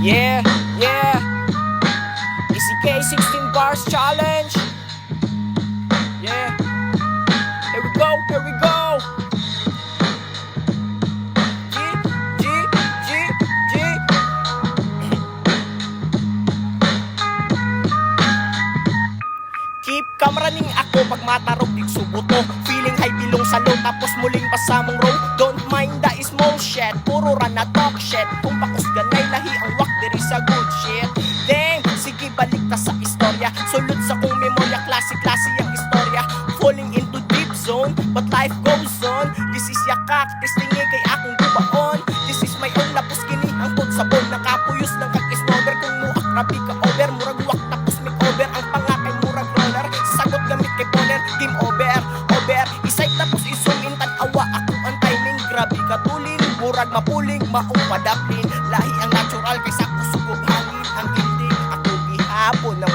Yeah, yeah. ECK 16 bars challenge. Yeah. Here we go, here we go. G, G, G, G. Keep kamraning ako pag matarog dig subuto. Feeling high bilong sa low tapos muling pasamong row. Don't mind the small shit, puro ra na talk shit. Kung pakus ganay lahi ang wak diri sa good shit. Damn, sige balik ta sa istorya. Sulod sa kong memorya, klase-klase ang istorya. Falling into deep zone, but life goes on. This is yakak, tistingi kay akong gubaon. This is my own lapos kini ang tod sabon. Nakapuyos ng kag-isnover kung muak rabi ka over. Murag wak tapos make over ang pangakay murag roller. Sagot gamit kay poner, game over, over. Isay tapos isong intan awa ako ang timing. Grabe katulin, murag mapuling, maong padaplin. Lahi ang natural kaysa kusugog hangin. Ang ending ako gihapon ng